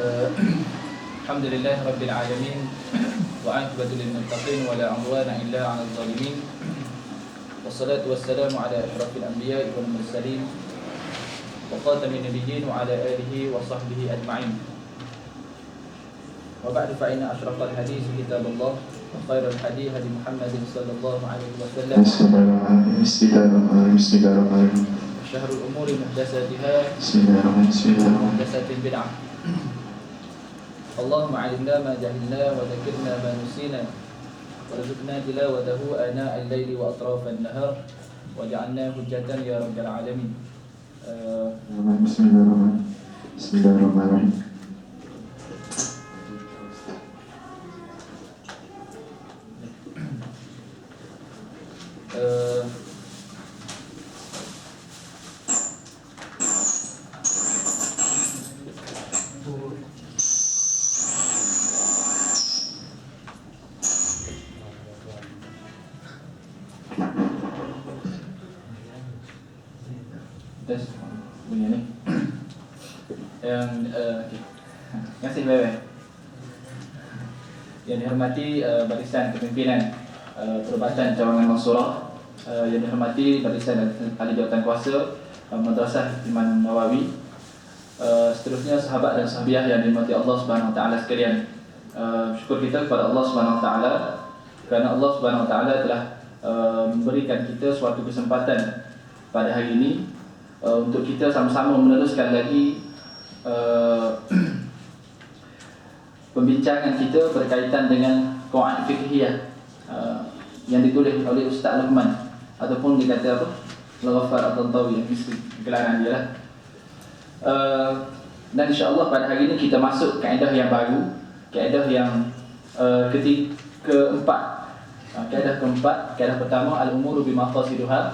Alhamdulillah Rabbil Alamin wa aqibatu lil muttaqin wa la 'udwana illa 'alal zalimin. Wassalatu wassalamu ala asyrafil anbiya'i wal mursalin wa khatamin nabiyyin wa ala alihi wa sahbihi ajma'in. Wa ba'du fa inna asyrafal hadits kitabullah wa khairal hadi hadi Muhammadin sallallahu alaihi wasallam. Bismillahirrahmanirrahim. Syahrul umuri muhdatsatiha Bismillahirrahmanirrahim. muhdatsatin bid'ah. Allahumma 'allimna ma jahilna wa dzakirna ma nusina warzuqna tilawatahu ana al-laili wa atrafan nahar waj'alna hujjatan ya rabbal alamin. Bismillahirrahmanirrahim. Tes bunyi ni. Yang terima kasih Bebe. Yang dihormati barisan kepimpinan Perubatan Cawangan Mansurah, yang dihormati barisan ahli jawatan kuasa Madrasah Imam Nawawi, seterusnya sahabat dan sahabiah yang dirahmati Allah Subhanahu Wa Taala sekalian. Syukur kita kepada Allah Subhanahu Wa Taala kerana Allah Subhanahu Wa Taala telah memberikan kita suatu kesempatan pada hari ini untuk kita sama-sama meneruskan lagi pembincangan kita berkaitan dengan qawaid fiqhiyah yang ditulis oleh Ustaz Luqman, ataupun dikata apa, Al-Ghaffar At-Tantawi, yang mesti gelaran dia lah. Dan insya-Allah pada hari ini kita masuk kaedah yang baru, kaedah yang keempat. Kaedah keempat, kaedah pertama al-umuru bimaqasiduha.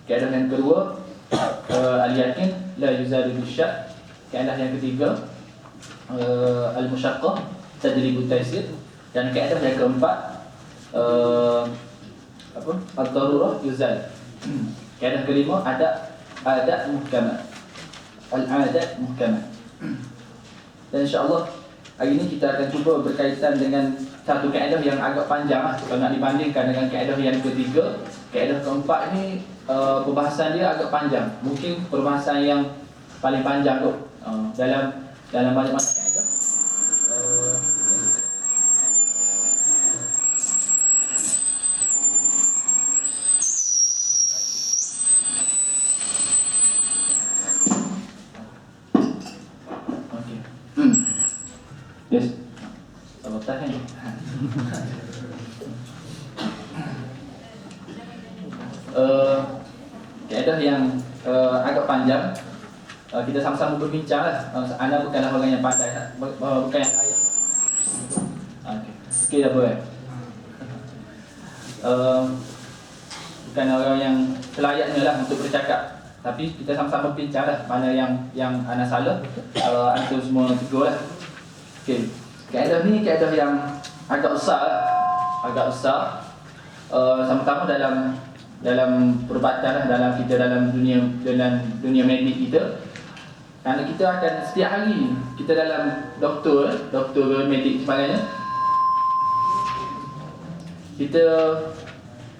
Kaedah yang kedua al-yakin la yuzalu bisyak. Kaedah yang ketiga al-musyaqqah tajribu taysir. Dan kaedah yang keempat ad-darurah yuzal. Kaedah kelima adat muhkamah. Al-adat muhkamah. Dan insya-Allah hari ini kita akan cuba berkaitan dengan satu kaedah yang agak panjang lah, kalau nak dibandingkan dengan kaedah yang ketiga. Kaedah keempat ni perbahasan dia agak panjang. Mungkin perbahasan yang paling panjang tu dalam banyak-banyak kaedah. Okey. Yes. Sabar tahan. Kaedah yang agak panjang. Kita sama-sama berbincang lah. Anda bukanlah orang yang pandai, bukan yang layak. Okey. Sikit apa bukan orang yang selayaknya lah untuk bercakap. Tapi kita sama-sama berbincang lah, mana yang anda salah, antum semua tegur lah. Okey. Kaedah ni kaedah yang agak besar lah. Agak besar. Sama-sama dalam perubatan lah, dalam dunia medik kita. Kerana kita akan setiap hari kita dalam doktor medik sebagainya, kita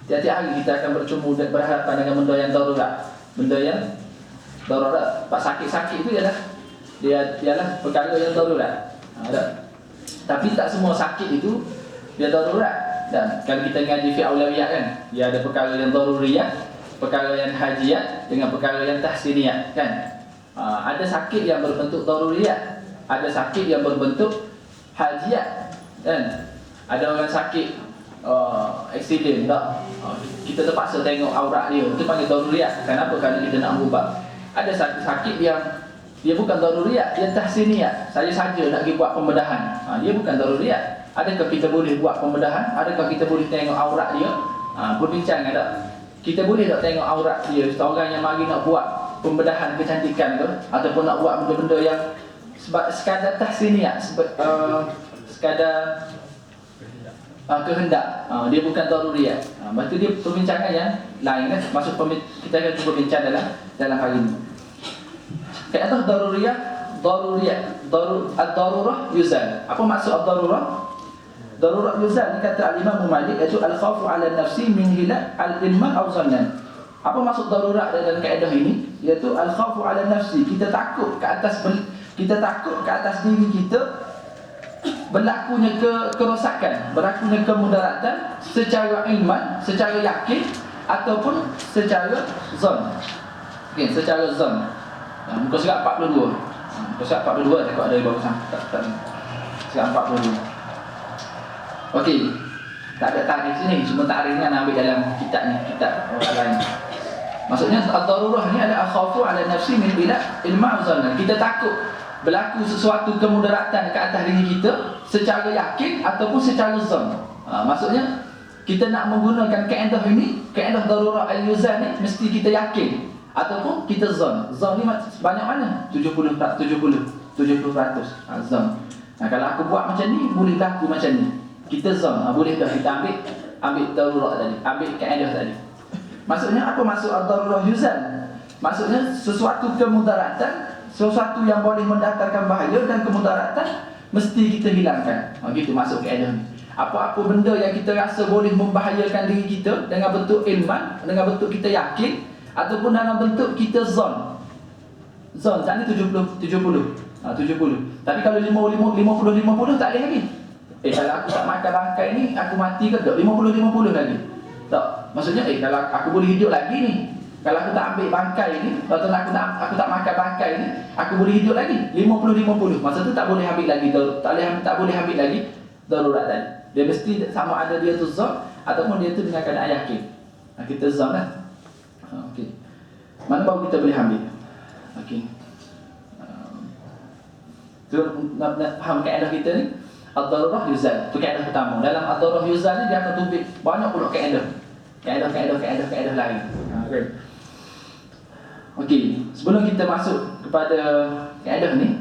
tiap-tiap hari kita akan bercumbu dan berhadapan dengan benda yang darurat. Pak sakit-sakit itu ialah perkara yang darurat. Tapi tak semua sakit itu dia darurat. Dan kalau kita ngaji fiqh aulawiyah kan, dia ada perkara yang daruriyah, perkara yang hajiyah dengan perkara yang tahsiniyah kan. Ada sakit yang berbentuk daruriyah, ada sakit yang berbentuk hajiyah kan. Ada orang sakit aksiden tak, kita terpaksa tengok aurat dia, itu panggil daruriyah. Kenapa? Kerana kita nak ubah. Ada sakit yang dia bukan daruriyah, dia tahsiniyah. Saya saja nak pergi buat pembedahan. Dia bukan daruriyah. Adakah kita boleh buat pembedahan? Adakah kita boleh tengok aurat dia? Berbincang ada. Kita boleh tak tengok aurat dia? Seorang yang mari nak buat pembedahan kecantikan ke, ataupun nak buat benda-benda yang sekadar tahsiniyah, sekadar kehendak, dia bukan daruriyah. Lepas tu dia perbincangan yang lain kan. Kita akan cuba bincang dalam hari ini. Kaedah daruriyah ad-darurah yuzal. Apa maksud ad-darurah? Darurat yuzal ni kata Imam Malik iaitu al-khawfu 'ala nafsi min hilal al-ilma aw zannan. Apa maksud darurat dalam kaedah ini? Iaitu al-khawfu 'ala nafsi, kita takut ke atas diri kita berlakunya kerosakan, berlakunya kemudaratan secara ilman, secara yakin ataupun secara zon. Okey, secara zon. Muka surat 42. Muka surat 42 takut ada baru tak. Surat 42. Okey. Tak ada tarikh sini, cuma tarikh ni nak ambil dalam kitab ni, kitab orang lain. Maksudnya ad-darurah ni ada al-khawfu 'ala nafsi min bila ilma zanna. Kita takut berlaku sesuatu kemudaratan ke atas diri kita secara yakin ataupun secara zon. Maksudnya kita nak menggunakan kaedah ini, kaedah darurat al-yuzal ni mesti kita yakin ataupun kita zon. Zon ni banyak mana? 70% zon. Kalau aku buat macam ni boleh berlaku macam ni. Kita zon, boleh dah kita ambil darurat tadi, ambil kaedah tadi. Maksudnya apa maksud ad-darurah yuzal? Maksudnya sesuatu kemudaratan, sesuatu yang boleh mendatangkan bahaya dan kemudaratan mesti kita hilangkan. Gitu masuk kaedah ni. Apa-apa benda yang kita rasa boleh membahayakan diri kita dengan bentuk ilman, dengan bentuk kita yakin ataupun dalam bentuk kita zon. Zon tadi 70. Tapi kalau 50 tak boleh lagi. Kalau aku tak makan bangkai ni, aku mati ke tak? 50 lagi. Tak. Maksudnya kalau aku boleh hidup lagi ni, kalau aku tak ambil bangkai ni, atau aku tak makan bangkai ni, aku boleh hidup lagi. 50. Masa tu tak boleh ambil lagi tak boleh ambil lagi darurat tadi. Dia mesti sama ada dia tu zon ataupun dia tu dengan keadaan yakin. Kita zon lah. Okey. Mana baru kita boleh ambil? Okey. Tu nak faham kaedah kita ni. Ad-darurah yuzal, tu kaedah pertama. Dalam ad-darurah yuzal ni dia akan tumbik banyak pula kaedah lain. Okey, sebelum kita masuk kepada kaedah ni,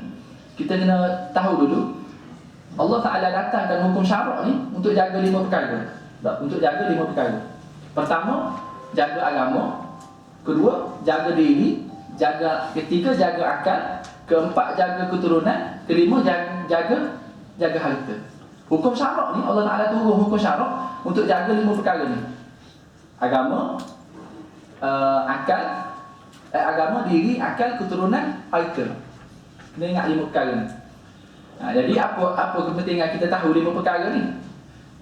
kita kena tahu dulu Allah Taala datangkan hukum syarak ni untuk jaga 5 perkara. Untuk jaga 5 perkara. Pertama, jaga agama. Kedua, jaga diri. Ketiga, jaga akal. Keempat, jaga keturunan. Kelima, jaga harta. Hukum syarak ni Allah Taala turun hukum syarak untuk jaga 5 perkara ni. Agama, agama, diri, akal, keturunan, harta. Kena ingat 5 perkara ni. Jadi apa kepentingan kita tahu 5 perkara ni?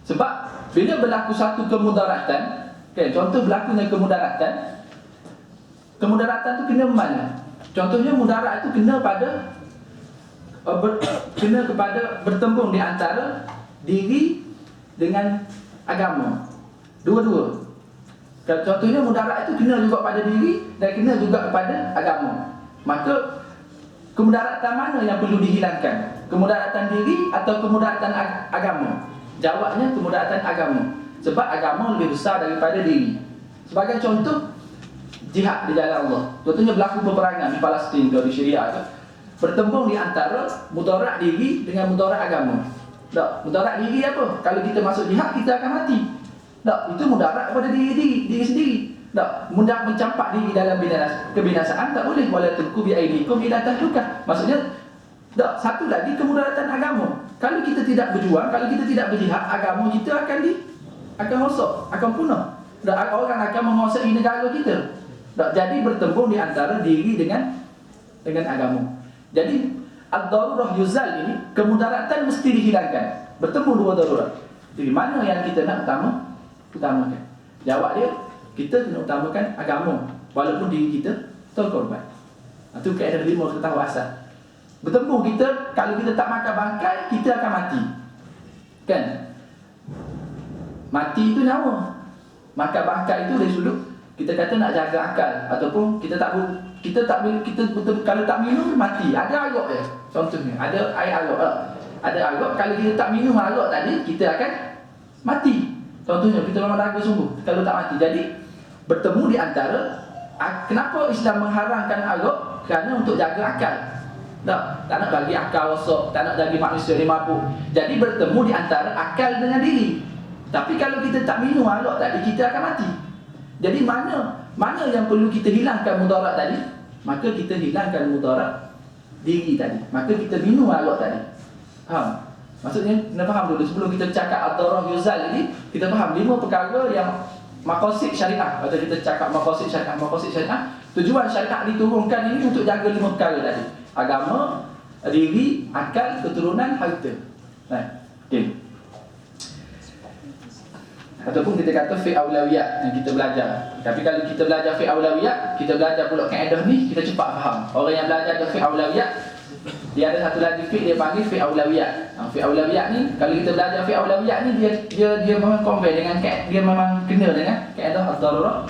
Sebab bila berlaku satu kemudaratan, contoh berlakunya kemudaratan tu kena mana? Contohnya mudarat tu kena kepada bertembung di antara diri dengan agama. Dua-dua. Contohnya mudarat itu kena juga pada diri dan kena juga kepada agama. Maka kemudaratan mana yang perlu dihilangkan? Kemudaratan diri atau kemudaratan agama? Jawabnya kemudaratan agama. Sebab agama lebih besar daripada diri. Sebagai contoh, jihad di jalan Allah. Contohnya berlaku peperangan di Palestin atau di Syria tu. Bertembung di antara mudarat diri dengan mudarat agama. Tak, mudarat diri apa? Kalau kita masuk jihad kita akan mati. Tak, itu mudarat kepada diri sendiri. Tak, mudah mencampak diri dalam kebinasaan tak boleh. Wala tulqu bi aydikum ila tahluka. Maksudnya tak, satu lagi kemudaratan agama. Kalau kita tidak berjuang, kalau kita tidak berjihad, agama kita akan rosak, akan punah. Tak, orang akan menguasai negara kita. Tak, jadi bertembung di antara diri dengan agama. Jadi ad-darurah yuzal ini kemudaratan mesti dihilangkan. Bertemu 2 darurat. Jadi mana yang kita nak utamakan? Jawab dia, kita kena utamakan agama walaupun diri kita terkorban. Itu kaedah 5 kita tahu asal. Bertemu kita, kalau kita tak makan bangkai, kita akan mati. Kan? Mati itu nyawa. Makan bangkai itu dari sudut kita kata nak jaga akal ataupun kita betul kalau tak minum mati. Ada arak je. Contohnya ada air arak. Ada arak, kalau kita tak minum arak tadi kita akan mati. Contohnya kita memang dahaga sungguh kalau tak mati. Jadi bertemu di antara kenapa Islam mengharamkan arak? Kerana untuk jaga akal. Tak nak bagi akal rosak, tak nak bagi manusia ni mabuk. Jadi bertemu di antara akal dengan diri. Tapi kalau kita tak minum arak tadi kita akan mati. Jadi mana yang perlu kita hilangkan mudarat tadi? Maka kita hilangkan mudarat diri tadi. Maka kita bina arak tadi. Faham? Maksudnya kena faham dulu sebelum kita cakap ad-darurah yuzal ini, kita faham 5 perkara yang maqasid syariah. Atau kita cakap maqasid syariah, tujuan syariah diturunkan ini untuk jaga 5 perkara tadi. Agama, diri, akal, keturunan, harta. Okey. Ataupun kita kata fi aulawiyat yang kita belajar. Tapi kalau kita belajar fi aulawiyat, kita belajar pula kaedah ni, kita cepat faham. Orang yang belajar fi aulawiyat, dia ada satu lagi fi dia panggil fi aulawiyat. Fi aulawiyat ni, kalau kita belajar fi aulawiyat ni, dia memang compare dengan dia memang kena dengan kaedah ad-darurah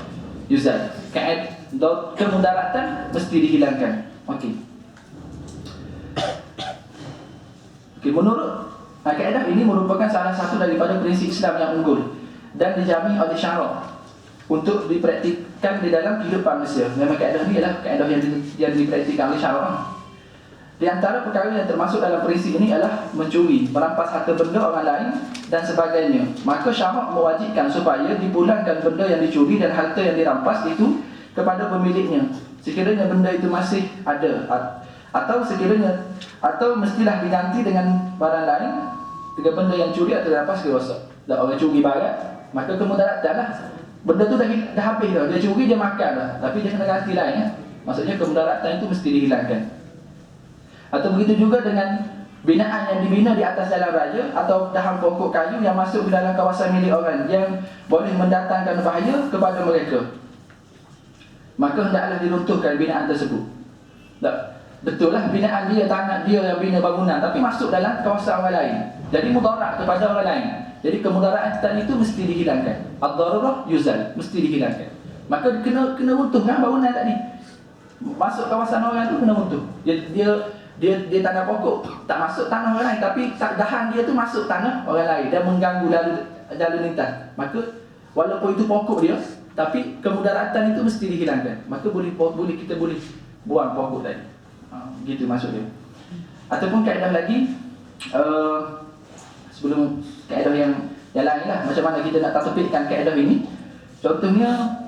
yuzal. Kaedah kemudaratan mesti dihilangkan. Okey. Menurut kaedah ini merupakan salah satu daripada prinsip Islam yang unggul dan dijamin oleh syarak untuk dipraktikkan di dalam kehidupan manusia. Memang kaedah ini adalah kaedah yang dipraktikkan oleh syarak. Di antara perkara yang termasuk dalam prinsip ini adalah mencuri, merampas harta benda orang lain dan sebagainya. Maka syarak mewajibkan supaya dipulangkan benda yang dicuri dan harta yang dirampas itu kepada pemiliknya sekiranya benda itu masih ada, atau mestilah diganti dengan barang lain jika benda yang curi atau dirampas rosak. Dah orang curi barang, maka kemudaratan lah. Benda tu dah habis dah, dia curi dia makan dah, tapi dia kena ganti lain ya. Maksudnya kemudaratan itu mesti dihilangkan. Atau begitu juga dengan binaan yang dibina di atas jalan raya atau dahan pokok kayu yang masuk ke dalam kawasan milik orang yang boleh mendatangkan bahaya kepada mereka. Maka hendaklah diruntuhkan binaan tersebut. Tak, betul lah binaan dia, tanah dia yang bina bangunan, tapi masuk dalam kawasan orang lain, jadi mudarat kepada orang lain. Jadi kemudaratan itu mesti dihilangkan. Ad-darurah yuzal, mesti dihilangkan. Maka kena runtuhkan bangunan tadi. Masuk kawasan orang tu kena runtuh. Dia tanah pokok, tak masuk tanah orang lain, tapi dahan dia tu masuk tanah orang lain dan mengganggu lalu lintas. Maka walaupun itu pokok dia, tapi kemudaratan itu mesti dihilangkan. Maka kita boleh buang pokok tadi. Gitu maksud dia. Ataupun kaedah lagi, sebelum kaedah yang lain lah, macam mana kita nak tatbikkan kaedah ini. Contohnya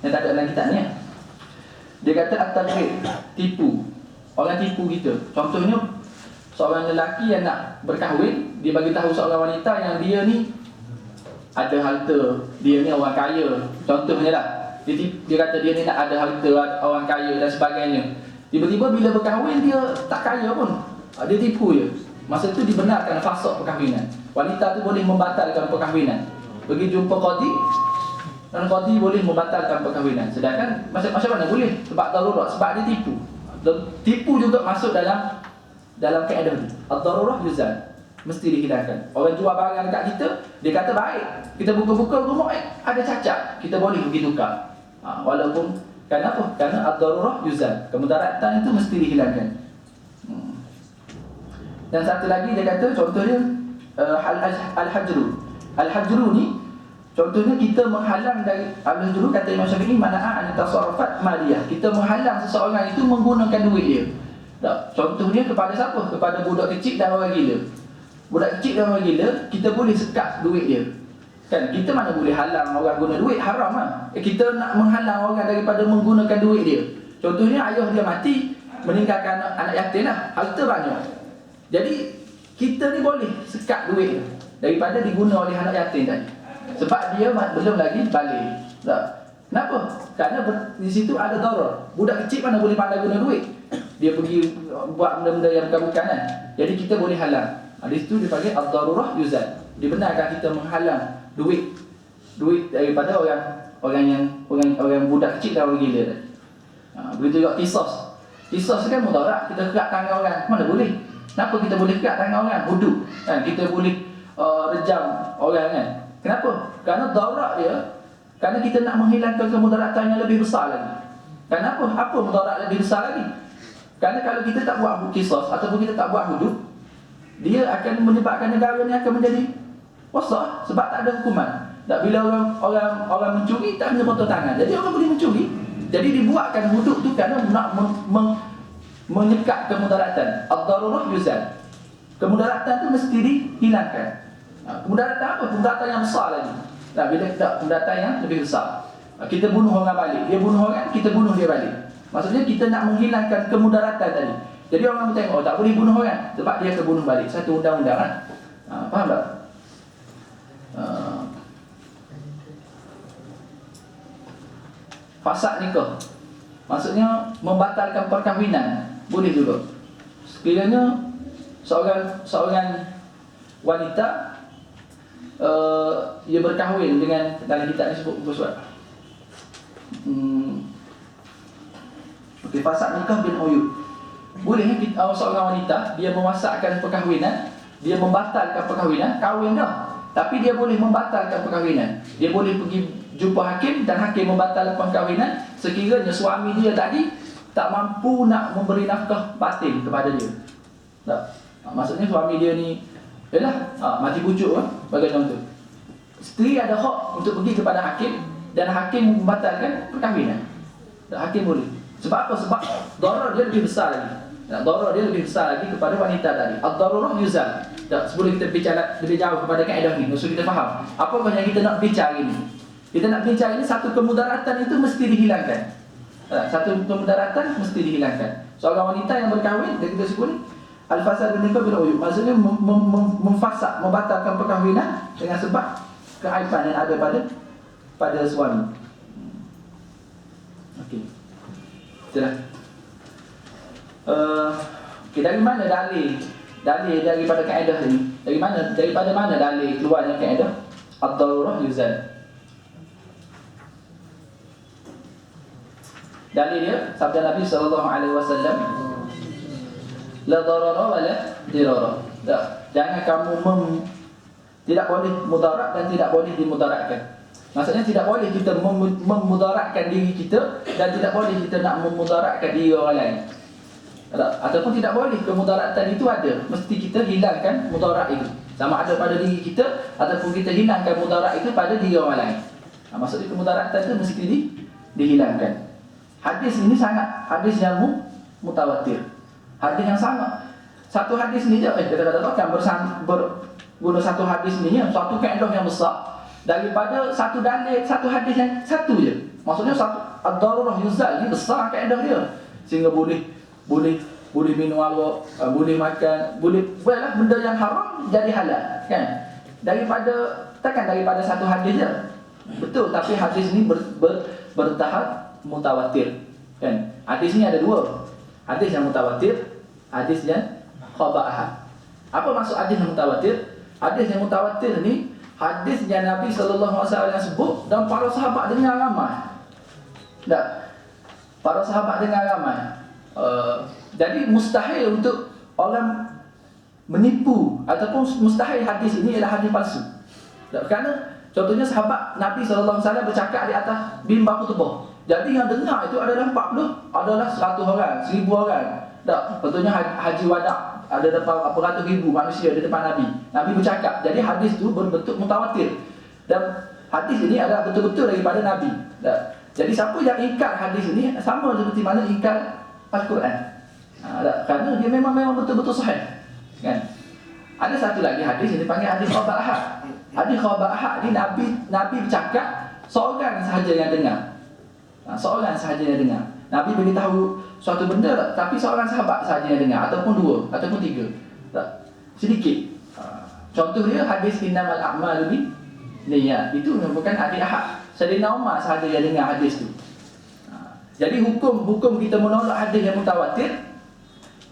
yang tak ada dalam kitab ni ya. Dia kata at-taghrib, tipu. Orang tipu kita. Contohnya seorang lelaki yang nak berkahwin, dia bagi tahu seorang wanita yang dia ni ada harta, dia ni orang kaya. Contohnya lah, dia kata dia ni nak ada harta orang kaya dan sebagainya. Tiba-tiba bila berkahwin dia tak kaya pun. Dia tipu je. Masa tu dibenarkan fasakh perkahwinan. Wanita tu boleh membatalkan perkahwinan. Pergi jumpa qadi, dan qadi boleh membatalkan perkahwinan. Sedangkan macam mana boleh? Sebab darurat, sebab dia tipu. Tipu juga masuk dalam kaedah ni. Ad-darurah yuzal, mesti dihilangkan. Orang jual barang dekat kita, dia kata baik, kita buka-buka rumah ada cacat, kita boleh pergi tukar. Walaupun kenapa? Kerana ad-darurah yuzal, kemudaratan itu mesti dihilangkan. Dan satu lagi dia kata, contohnya al-hajru. Al-hajru ni contohnya kita menghalang dari al-hajru, kata Imam Syafi'i, mana'a an tasarrufat maliyah. Kita menghalang seseorang itu menggunakan duit dia. Tak, contohnya kepada siapa? Kepada budak kecil dan orang gila. Budak kecil dan orang gila, kita boleh sekat duit dia. Kan, kita mana boleh halang orang guna duit, haram lah. Kita nak menghalang orang daripada menggunakan duit dia. Contohnya ayah dia mati, meninggalkan anak yatim lah, harta banyak. Jadi kita ni boleh sekat duit dia daripada diguna oleh anak yatim tadi. Sebab dia belum lagi balik. Tak. Kenapa? Kerana di situ ada darar. Budak kecil mana boleh pandai guna duit. Dia pergi buat benda-benda yang bukan-bukan kan. Jadi kita boleh halang. Di situ dipanggil ad-darurah yuzal. Dibenarkan kita menghalang duit daripada orang budak kecil dan orang gila tadi. Begitu juga qisas. Qisas kan mudarat, kita kerat tangan orang. Mana boleh? Kenapa kita boleh kerat tangan orang? Hudud. Kan kita boleh rejam orang kan. Kenapa? Kerana darurat dia, kerana kita nak menghilangkan kemudaratan yang lebih besar lagi. Kenapa? Apa mudarat lebih besar lagi? Kerana kalau kita tak buat qisas ataupun kita tak buat hudud, dia akan menyebabkan negara ni akan menjadi rosak sebab tak ada hukuman. Tak, bila orang mencuri tak ada potong tangan. Jadi orang boleh mencuri. Jadi dibuatkan hudud tu kerana nak menyekat kemudaratan. Ad-darurah yuzal. Kemudaratan tu mesti dihilangkan. Kemudaratan apa? Kemudaratan yang besar lagi. Bila tak kemudaratan yang lebih besar. Kita bunuh orang balik, dia bunuh orang, kita bunuh dia balik. Maksudnya kita nak menghilangkan kemudaratan tadi. Jadi orang tengok, oh tak boleh bunuh orang sebab dia akan bunuh balik. Satu undang-undang kan. Faham tak? Fasad nikah, maksudnya membatalkan perkahwinan, boleh juga. Sekiranya seorang wanita ia berkahwin dengan, dalam kitab ni sebut buku surat. Okey, fasad nikah bin uyub. Boleh seorang wanita dia mewasakkan perkahwinan, dia membatalkan perkahwinan, kahwin dah, tapi dia boleh membatalkan perkahwinan. Dia boleh pergi jumpa hakim dan hakim membatalkan perkahwinan sekiranya suami dia tadi tak mampu nak memberi nafkah batin kepada dia. Tak. Maksudnya suami dia ni yalah mati bujuk kan, bagi contoh. Isteri ada hak untuk pergi kepada hakim dan hakim membatalkan perkahwinan. Tak, hakim boleh. Sebab apa? Sebab darar dia lebih besar lagi. Darar dia lebih besar lagi kepada wanita tadi. Ad-darurah yuzal. Tak, sebelum kita bicara lebih jauh kepada kaedah ni, maksud kita faham apa yang kita nak bincang ini. Kita nak bincang ini, satu kemudaratan itu mesti dihilangkan. Satu kemudaratan mesti dihilangkan. Seorang wanita yang berkahwin, dan kita sebut al-fasad bin nikah bil uyub, maksudnya memfasak, membatalkan perkahwinan dengan sebab keaiban yang ada pada suami. Okey. Itulah. Okay, dari mana dalil daripada kaedah ini? Daripada mana dalil keluarnya kaedah ad-darurah yuzal? Dalil dia sabda Nabi SAW, la darara wa la dirara. Jangan kamu tidak boleh mudarat dan tidak boleh dimudaratkan. Maksudnya tidak boleh kita memudaratkan diri kita dan tidak boleh kita nak memudaratkan diri orang lain. Ataupun tidak boleh kemudaratan itu ada, mesti kita hilangkan mudarat itu. Sama ada pada diri kita ataupun kita hilangkan mudarat itu pada diri orang lain. Maksudnya kemudaratan itu mesti dihilangkan. Hadis ini sangat hadis yang mutawatir. Hadis yang sangat. Satu hadis ni je kata-kata kan berguna satu hadis ni satu kaedah yang besar daripada satu dalil, satu hadis yang satu je. Maksudnya satu ad-darurah yuzal ni besar kaedah dia. Sehingga boleh minum alkohol, boleh makan, boleh buatlah benda yang haram jadi halal, kan? Takkan daripada satu hadis je. Betul, tapi hadis ni bertahap mutawatir, kan? Hadis ni ada dua. Hadis yang mutawatir, hadis yang khabar ahad. Apa maksud hadis yang mutawatir? Hadis yang mutawatir ni hadis yang Nabi sallallahu alaihi wasallam sebut dan para sahabat dengar ramai. Tak? Para sahabat dengar ramai. Jadi mustahil untuk orang menipu ataupun mustahil hadis ini adalah hadis palsu. Kerana contohnya sahabat Nabi SAW bercakap di atas mimbar khutbah. Jadi yang dengar itu adalah 40, adalah 100 orang, 1000 orang. Tak, contohnya haji wada ada berapa ratus ribu manusia di depan Nabi. Nabi bercakap. Jadi hadis itu berbentuk mutawatir. Dan hadis ini adalah betul-betul daripada Nabi. Tak? Jadi siapa yang ingkar hadis ini sama seperti mana ingkar Al-Quran. Kerana dia memang betul-betul sahih, kan? Ada satu lagi hadis yang dipanggil hadis khabar ahad. Hadis khabar ahad ni Nabi bercakap, seorang sahaja yang dengar. Seorang sahaja yang dengar. Nabi beritahu suatu benda tapi seorang sahabat sahaja yang dengar, ataupun dua, ataupun tiga. Tak? Sedikit. Contoh dia hadis innamal a'malu binniyat. Itu bukan hadis ahad. Sayyidina Umar sahaja yang dengar hadis tu. Jadi hukum kita menolak hadis yang mutawatir,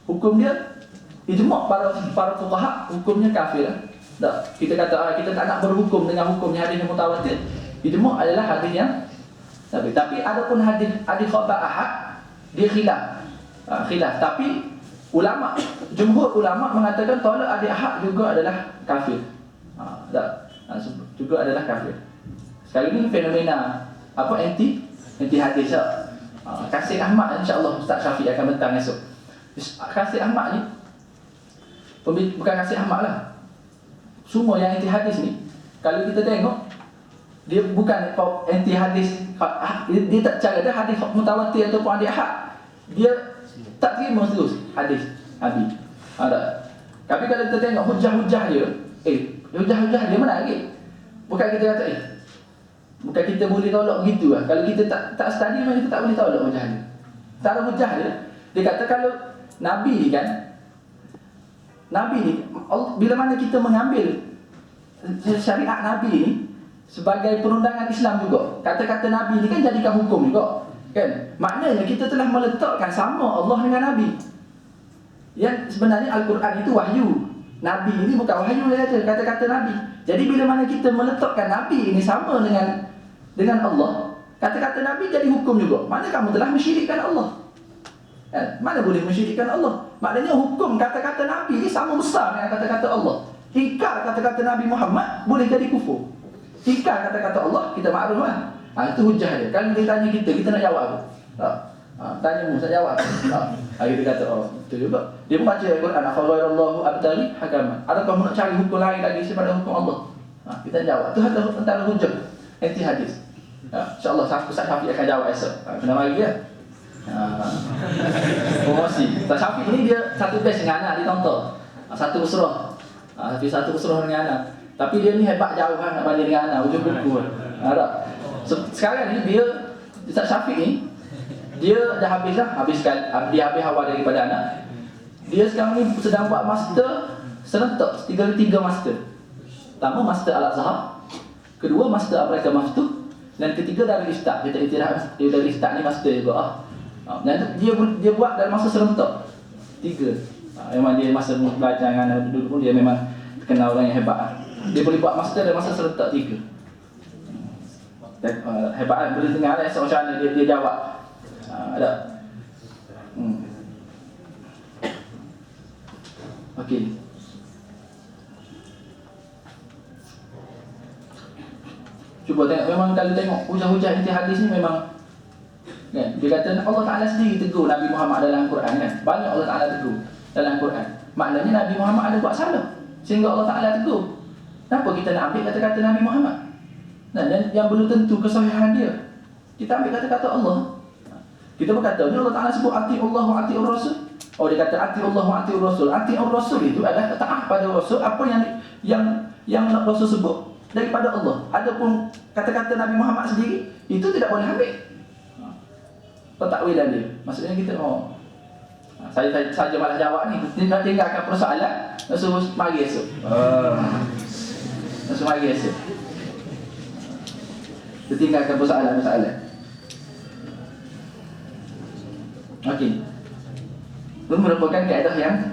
hukum dia ijma' para fuqaha, hukumnya kafir. Tak, kita kata kita tak nak berhukum dengan hukumnya hadis yang mutawatir, ijma' adalah hadis yang tapi adapun hadis khabar ahad dia khilaf. Tapi jumhur ulama mengatakan tolak hadis ahad juga adalah kafir. Juga adalah kafir. Sekali ini fenomena anti hadis. Kasih Ahmad, insya-Allah Ustaz Syafiq akan bentang esok. Kasih Ahmad ni bukan Kasih Ahmad lah. Semua yang anti hadis ni, kalau kita tengok, dia bukan anti hadis, dia tak cara dia hadis mutawatir ataupun hadis ahad. Dia tak terima terus hadis Nabi. Tapi kalau kita tengok hujah-hujah dia, hujah-hujah dia mana lagi? Bukan kita kata bukan kita boleh tolak begitu lah. Kalau kita tak study memang kita tak boleh tolak hujah dia. Tak ada hujah dia. Dia kata kalau Nabi ni kan, Nabi ni, bila mana kita mengambil syariat Nabi ni sebagai perundangan Islam juga, kata-kata Nabi ni kan jadikan hukum juga, kan? Maknanya kita telah meletakkan sama Allah dengan Nabi. Yang sebenarnya Al-Quran itu wahyu, Nabi ini bukan wahyu, dia kata, kata-kata Nabi. Jadi bila mana kita meletakkan Nabi ini sama dengan Allah, kata-kata Nabi jadi hukum juga. Mana kamu telah mensyirikkan Allah. Mana boleh mensyirikkan Allah? Maknanya hukum kata-kata Nabi ini sama besar dengan kata-kata Allah. Ingkar kata-kata Nabi Muhammad boleh jadi kufur. Ingkar kata-kata Allah, kita maklum kan? Itu hujah dia. Kalau dia tanya kita nak jawab apa? Tanya mu, saya jawab. Kita kata, itu juga. Dia membaca Al-Quran, afaghayarallahu abtaghi hakaman. Adakah nak cari hukum lain lagi daripada hukum Allah? Kita jawab. Itu antara hujah anti hadis. InsyaAllah Ustaz Syafiq akan jawab esok. Kena mari ya. Promosi. Ustaz Syafiq ni dia satu batch dengan anak, dia tonton. Satu usrah. Tapi satu usrah dengan anak. Tapi dia ni hebat jauh kan nak banding dengan anak, ujung buku. Tak? Sekarang ni dia Ustaz Syafiq ni dia dah habis dia habis awal daripada anak. Dia sekarang ni sedang buat master serentak, tiga master. Pertama master Al-Azhar, kedua master Amerika Maftuh, dan ketiga Darul Ifta. Kita iktiraf Darul Ifta ni master juga. Dan dia buat dalam masa serentak 3. Memang dia masa belajar dengan dulu pun dia memang kenal orang yang hebat. Dia boleh buat master dalam masa serentak 3. Hebat kan? Boleh dengar lah esok macam mana dia jawab. Ada. Okey. Cuba tengok, memang kalau tengok hujah-hujah inti hadis ni memang kan, dia kata Allah Ta'ala sendiri tegur Nabi Muhammad dalam Quran kan. Banyak Allah Ta'ala tegur dalam Quran. Maknanya Nabi Muhammad ada buat salah sehingga Allah Ta'ala tegur. Kenapa kita nak ambil kata-kata Nabi Muhammad? Dan yang belum tentu kesahihan dia. Kita ambil kata-kata Allah. Kita berkata, ni Allah Ta'ala sebut ati'ullah wa ati'ur rasul. Dia kata ati'ullah wa ati'ur rasul. Ati'ur rasul itu adalah taat pada rasul apa yang Rasul sebut daripada Allah. Adapun kata-kata Nabi Muhammad sendiri itu tidak boleh ambil. Pentakwilan dia. Maksudnya kita saya saja malah jawab ni. Nak tinggalkan persoalan, Rasul mari esok. Rasul mari esok. Kita tinggalkan persoalan. Okey. Itu merupakan kaedah yang